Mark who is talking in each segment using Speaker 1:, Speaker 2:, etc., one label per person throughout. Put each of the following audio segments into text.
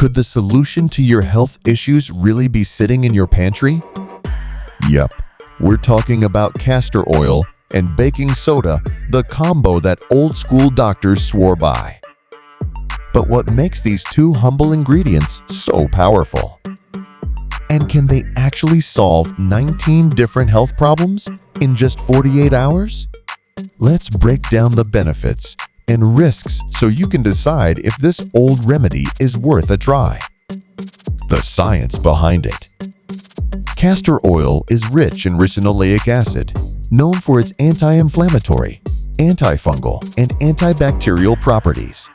Speaker 1: Could the solution to your health issues really be sitting in your pantry? Yep, we're talking about castor oil and baking soda, the combo that old-school doctors swore by. But what makes these two humble ingredients so powerful? And can they actually solve 19 different health problems in just 48 hours? Let's break down the benefits and risks so you can decide if this old remedy is worth a try. The science behind it. Castor oil is rich in ricinoleic acid, known for its anti-inflammatory, antifungal, and antibacterial properties.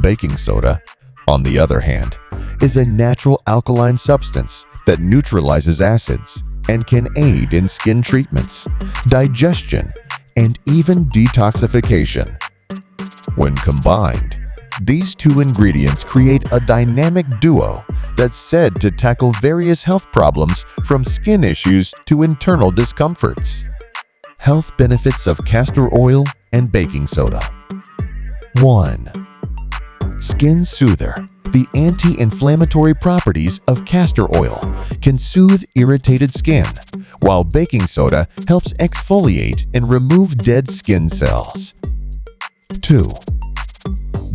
Speaker 1: Baking soda, on the other hand, is a natural alkaline substance that neutralizes acids and can aid in skin treatments, digestion, and even detoxification. When combined, these two ingredients create a dynamic duo that's said to tackle various health problems from skin issues to internal discomforts. Health benefits of castor oil and baking soda. 1. Skin soother. The anti-inflammatory properties of castor oil can soothe irritated skin, while baking soda helps exfoliate and remove dead skin cells. 2.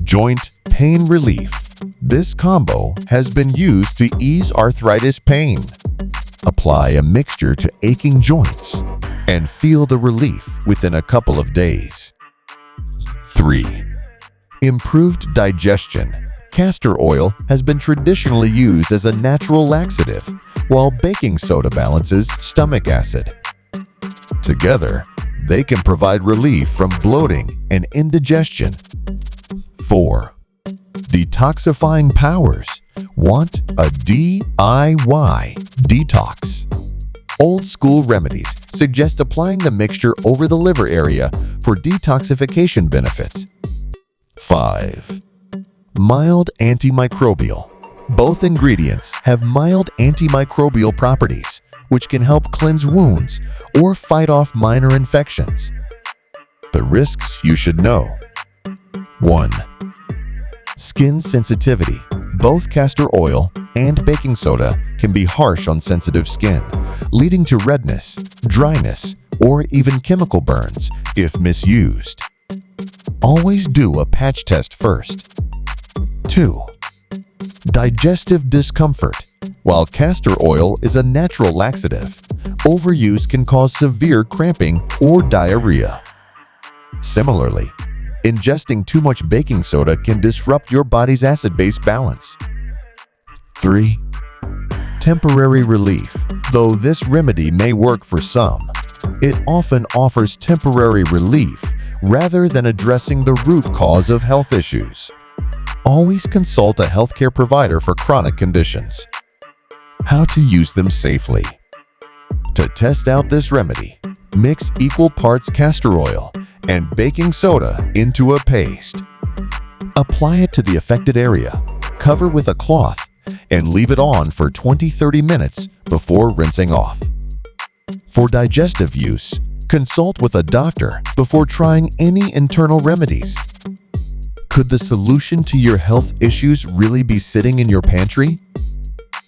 Speaker 1: Joint pain relief. This combo has been used to ease arthritis pain. Apply a mixture to aching joints and feel the relief within a couple of days. 3. Improved digestion. Castor oil has been traditionally used as a natural laxative, while baking soda balances stomach acid. Together, they can provide relief from bloating and indigestion. 4. Detoxifying powers. Want a DIY detox? Old school remedies suggest applying the mixture over the liver area for detoxification benefits. 5. Mild antimicrobial. Both ingredients have mild antimicrobial properties, which can help cleanse wounds or fight off minor infections. The risks you should know. 1. Skin sensitivity. Both castor oil and baking soda can be harsh on sensitive skin, leading to redness, dryness, or even chemical burns if misused. Always do a patch test first. 2. Digestive discomfort. While castor oil is a natural laxative, overuse can cause severe cramping or diarrhea. Similarly, ingesting too much baking soda can disrupt your body's acid-base balance. 3. Temporary relief. Though this remedy may work for some, it often offers temporary relief rather than addressing the root cause of health issues. Always consult a healthcare provider for chronic conditions. How to use them safely. To test out this remedy, mix equal parts castor oil and baking soda into a paste. Apply it to the affected area, cover with a cloth, and leave it on for 20-30 minutes before rinsing off. For digestive use, consult with a doctor before trying any internal remedies. Could the solution to your health issues really be sitting in your pantry?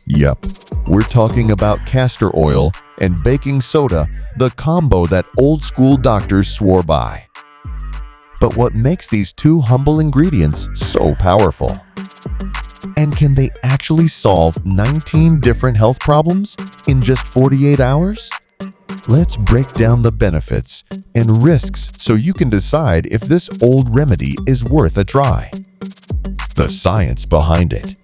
Speaker 1: Yep, we're talking about castor oil and baking soda, the combo that old-school doctors swore by. But what makes these two humble ingredients so powerful? And can they actually solve 19 different health problems in just 48 hours? Let's break down the benefits and risks so you can decide if this old remedy is worth a try. The science behind it.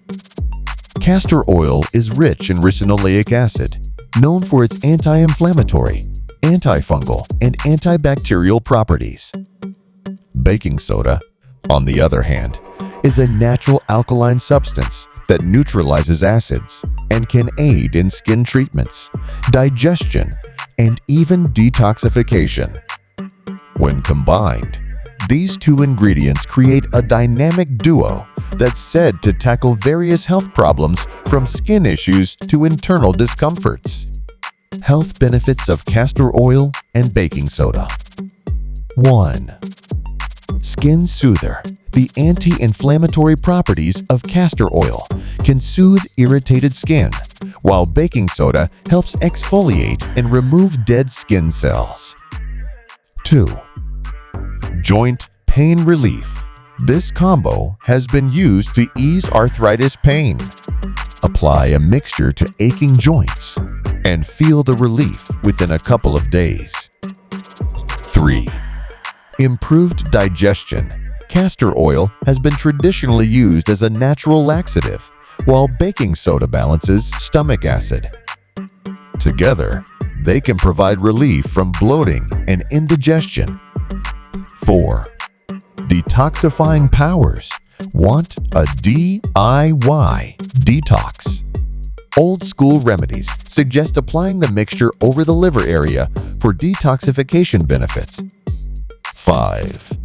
Speaker 1: Castor oil is rich in ricinoleic acid, known for its anti-inflammatory, antifungal, and antibacterial properties. Baking soda, on the other hand, is a natural alkaline substance that neutralizes acids and can aid in skin treatments, digestion, and even detoxification. When combined, these two ingredients create a dynamic duo that's said to tackle various health problems from skin issues to internal discomforts. Health benefits of castor oil and baking soda. 1. Skin Soother. The anti-inflammatory properties of castor oil can soothe irritated skin, while baking soda helps exfoliate and remove dead skin cells. 2. Joint pain relief. This combo has been used to ease arthritis pain. Apply a mixture to aching joints and feel the relief within a couple of days. 3. Improved digestion. Castor oil has been traditionally used as a natural laxative, while baking soda balances stomach acid. Together, they can provide relief from bloating and indigestion. 4. Detoxifying powers. Want a DIY detox? Old school remedies suggest applying the mixture over the liver area for detoxification benefits. 5.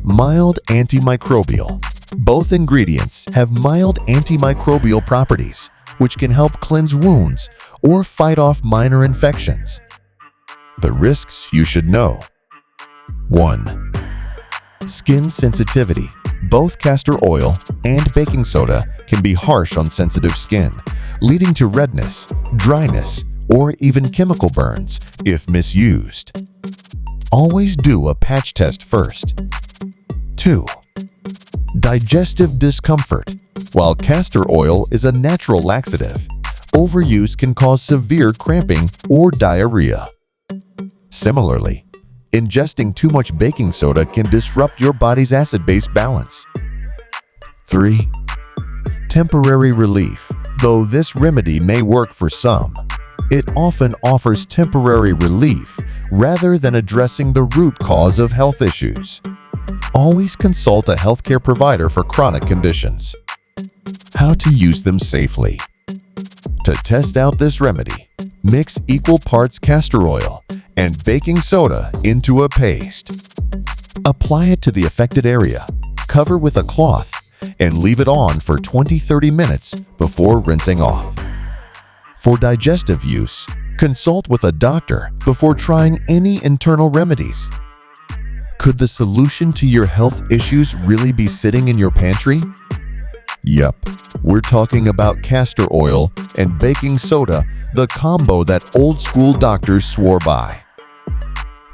Speaker 1: Mild antimicrobial. Both ingredients have mild antimicrobial properties, which can help cleanse wounds or fight off minor infections. The risks you should know. 1. Skin sensitivity. Both castor oil and baking soda can be harsh on sensitive skin, leading to redness, dryness, or even chemical burns if misused. Always do a patch test first. 2. Digestive discomfort. While castor oil is a natural laxative, overuse can cause severe cramping or diarrhea. Similarly, ingesting too much baking soda can disrupt your body's acid-base balance. 3. Temporary relief. Though this remedy may work for some, it often offers temporary relief rather than addressing the root cause of health issues. Always consult a healthcare provider for chronic conditions. How to use them safely. To test out this remedy, mix equal parts castor oil and baking soda into a paste. Apply it to the affected area, cover with a cloth, and leave it on for 20-30 minutes before rinsing off. For digestive use, consult with a doctor before trying any internal remedies. Could the solution to your health issues really be sitting in your pantry? Yep, we're talking about castor oil and baking soda, the combo that old school doctors swore by.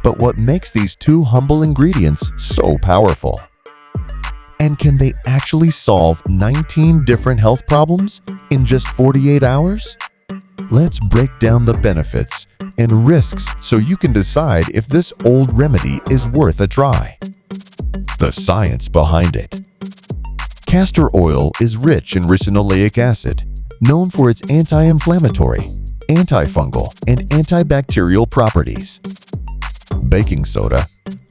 Speaker 1: But what makes these two humble ingredients so powerful? And can they actually solve 19 different health problems in just 48 hours? Let's break down the benefits and risks so you can decide if this old remedy is worth a try. The science behind it. Castor oil is rich in ricinoleic acid, known for its anti-inflammatory, antifungal, and antibacterial properties. Baking soda,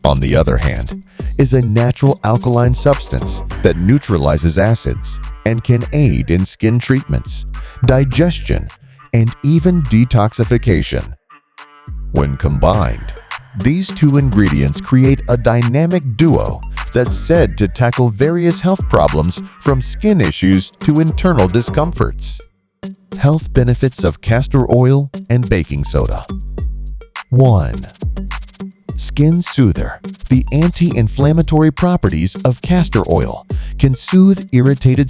Speaker 1: on the other hand, is a natural alkaline substance that neutralizes acids and can aid in skin treatments, digestion, and even detoxification. When combined, these two ingredients create a dynamic duo that's said to tackle various health problems from skin issues to internal discomforts. Health benefits of castor oil and baking soda. 1. Skin Soother. The anti-inflammatory properties of castor oil can soothe irritated